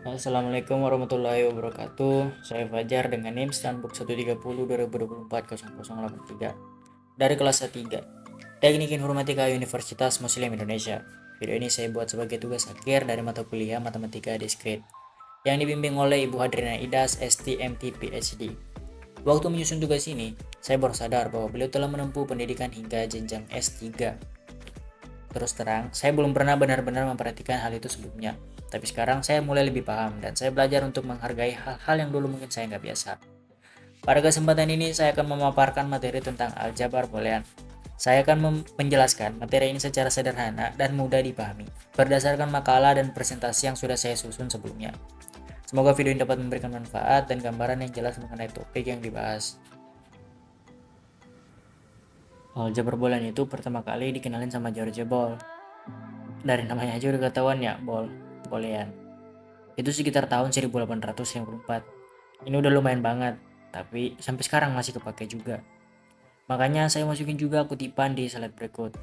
Assalamualaikum warahmatullahi wabarakatuh. Saya Fajar dengan NIM Standbook 130 2024 dari kelas A3 Teknik Informatika Universitas Muslim Indonesia. Video ini saya buat sebagai tugas akhir dari mata kuliah Matematika Diskrit yang dibimbing oleh Ibu Hadrina Idas, STMT PhD. Waktu menyusun tugas ini, saya baru sadar bahwa beliau telah menempuh pendidikan hingga jenjang S3. Terus terang, saya belum pernah benar-benar memperhatikan hal itu sebelumnya. Tapi sekarang saya mulai lebih paham dan saya belajar untuk menghargai hal-hal yang dulu mungkin saya nggak biasa. Pada kesempatan ini, saya akan memaparkan materi tentang aljabar boolean. Saya akan menjelaskan materi ini secara sederhana dan mudah dipahami, berdasarkan makalah dan presentasi yang sudah saya susun sebelumnya. Semoga video ini dapat memberikan manfaat dan gambaran yang jelas mengenai topik yang dibahas. Aljabar boolean itu pertama kali dikenalin sama George Boole. Dari namanya aja udah ketahuan ya, boolean. Itu sekitar tahun 1854. Ini udah lumayan banget, tapi sampai sekarang masih kepake juga. Makanya saya masukin juga kutipan di slide berikut.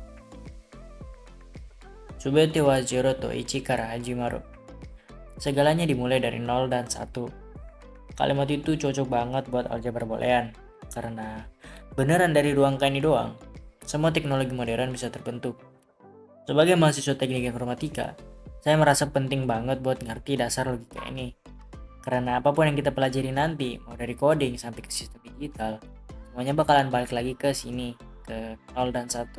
Subete wa zero to ichi kara hajimaru. Segalanya dimulai dari 0 dan 1. Kalimat itu cocok banget buat aljabar boolean, karena beneran dari dua angka ini doang, semua teknologi modern bisa terbentuk. Sebagai mahasiswa teknik informatika, saya merasa penting banget buat ngerti dasar logika ini. Karena apapun yang kita pelajari nanti, mau dari coding sampai ke sistem digital, semuanya bakalan balik lagi ke sini, ke 0 dan 1.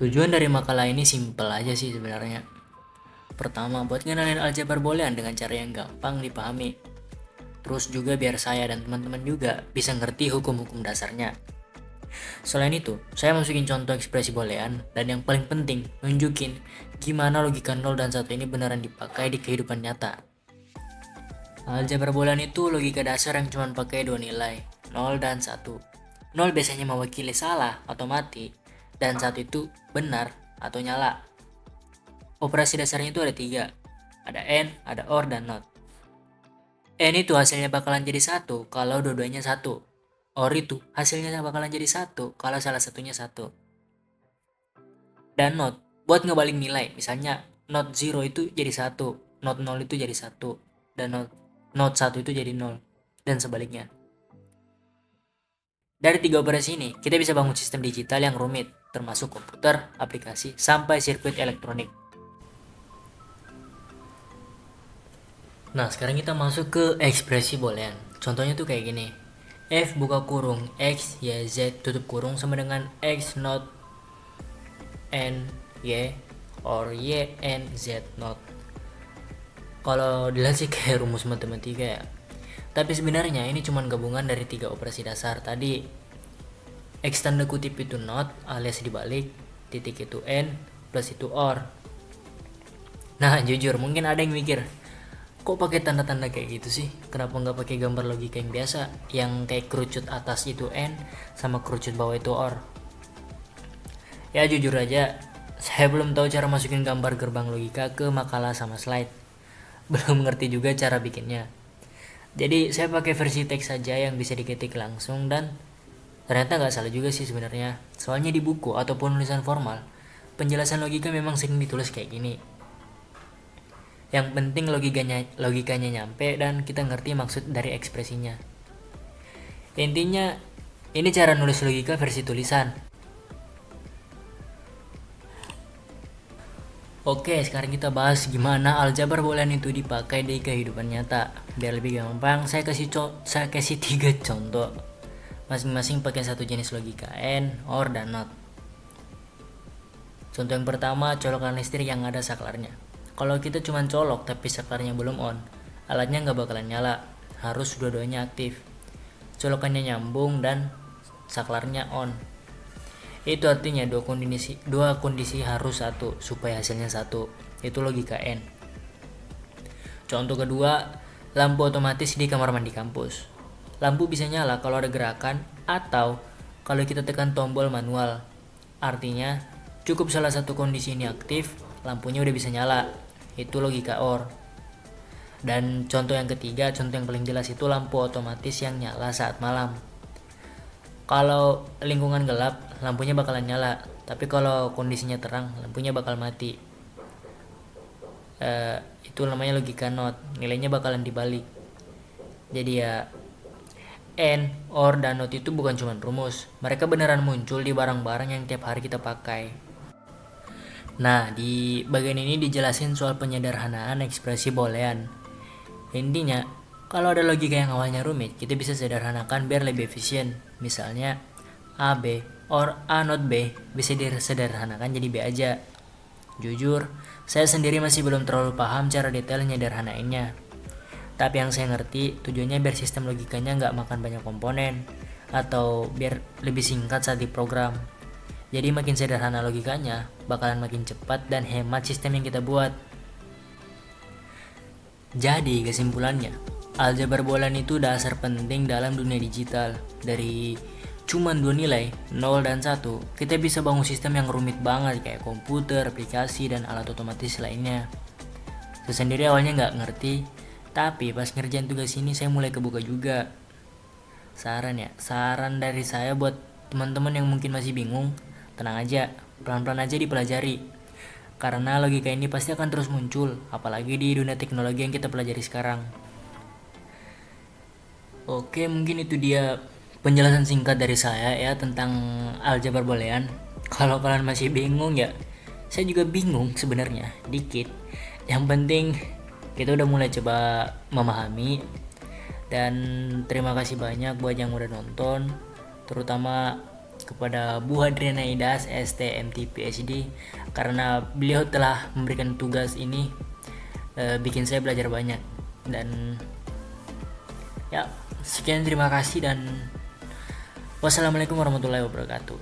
Tujuan dari makalah ini simpel aja sih sebenarnya. Pertama, buat ngenalin aljabar boolean dengan cara yang gampang dipahami. Terus juga biar saya dan teman-teman juga bisa ngerti hukum-hukum dasarnya. Selain itu, saya masukin contoh ekspresi boolean dan yang paling penting, nunjukin gimana logika 0 dan 1 ini beneran dipakai di kehidupan nyata. Aljabar boolean itu logika dasar yang cuma pakai dua nilai, 0 dan 1. 0 biasanya mewakili salah atau mati, dan 1 itu benar atau nyala. Operasi dasarnya itu ada 3, ada AND, ada OR, dan NOT. AND itu hasilnya bakalan jadi 1 kalau dua-duanya 1. OR itu hasilnya bakalan jadi 1 kalau salah satunya 1. Dan NOT, buat ngebalik nilai, misalnya NOT 0 itu jadi 1, NOT 0 itu jadi 1, dan NOT 1 itu jadi 0, dan sebaliknya. Dari 3 operasi ini, kita bisa bangun sistem digital yang rumit, termasuk komputer, aplikasi, sampai sirkuit elektronik. Nah, sekarang kita masuk ke ekspresi boolean. Contohnya tuh kayak gini. F buka kurung, X, Y, Z tutup kurung sama dengan X not N, Y, or Y, N, Z not. Kalau dilihat sih kayak rumus matematika ya. Tapi sebenarnya ini cuma gabungan dari 3 operasi dasar tadi. X tanda kutip itu not alias dibalik, titik itu N, plus itu OR. Nah, jujur mungkin ada yang mikir, kok pakai tanda-tanda kayak gitu sih? Kenapa nggak pakai gambar logika yang biasa, yang kayak kerucut atas itu N sama kerucut bawah itu OR? Ya jujur aja, saya belum tahu cara masukin gambar gerbang logika ke makalah sama slide. Belum ngerti juga cara bikinnya. Jadi saya pakai versi teks saja yang bisa diketik langsung, dan ternyata nggak salah juga sih sebenarnya. Soalnya di buku ataupun tulisan formal, penjelasan logika memang sering ditulis kayak gini. Yang penting logikanya nyampe dan kita ngerti maksud dari ekspresinya. Intinya, ini cara nulis logika versi tulisan. Oke, sekarang kita bahas gimana aljabar boolean itu dipakai di kehidupan nyata. Biar lebih gampang, saya kasih 3 contoh. Masing-masing pakai satu jenis logika AND, OR, dan NOT. Contoh yang pertama, colokan listrik yang ada saklarnya. Kalau kita cuma colok tapi saklarnya belum on, alatnya nggak bakalan nyala. Harus dua-duanya aktif. Colokannya nyambung dan saklarnya on. Itu artinya dua kondisi harus satu supaya hasilnya satu. Itu logika N. Contoh kedua, lampu otomatis di kamar mandi kampus. Lampu bisa nyala kalau ada gerakan atau kalau kita tekan tombol manual. Artinya, cukup salah satu kondisi ini aktif, lampunya udah bisa nyala. Itu logika OR. Dan contoh yang ketiga, contoh yang paling jelas itu lampu otomatis yang nyala saat malam. Kalau lingkungan gelap, lampunya bakalan nyala, tapi kalau kondisinya terang, lampunya bakal mati. Itu namanya logika not, nilainya bakalan dibalik. Jadi ya and, or, dan not itu bukan cuma rumus, mereka beneran muncul di barang-barang yang tiap hari kita pakai. Nah, di bagian ini dijelasin soal penyederhanaan ekspresi boolean. Intinya, kalau ada logika yang awalnya rumit, kita bisa sederhanakan biar lebih efisien. Misalnya, A B or A not B bisa disederhanakan jadi B aja. Jujur, saya sendiri masih belum terlalu paham cara detail nyederhanainnya. Tapi yang saya ngerti, tujuannya biar sistem logikanya nggak makan banyak komponen, atau biar lebih singkat saat diprogram. Jadi makin sederhana logikanya, bakalan makin cepat dan hemat sistem yang kita buat. Jadi kesimpulannya, aljabar boolean itu dasar penting dalam dunia digital. Dari cuman 2 nilai, 0 dan 1, kita bisa bangun sistem yang rumit banget kayak komputer, aplikasi, dan alat otomatis lainnya. Saya sendiri awalnya nggak ngerti, tapi pas ngerjain tugas ini saya mulai kebuka juga. Saran dari saya buat teman-teman yang mungkin masih bingung, tenang aja, pelan-pelan aja dipelajari. Karena logika ini pasti akan terus muncul, apalagi di dunia teknologi yang kita pelajari sekarang. Oke, mungkin itu dia penjelasan singkat dari saya ya tentang aljabar boolean. Kalau kalian masih bingung ya, saya juga bingung sebenarnya, dikit. Yang penting kita udah mulai coba memahami. Dan terima kasih banyak buat yang udah nonton, terutama kepada Bu Hadriana Idas STMT PhD, karena beliau telah memberikan tugas ini, bikin saya belajar banyak. Dan ya, sekian, terima kasih, dan wassalamualaikum warahmatullahi wabarakatuh.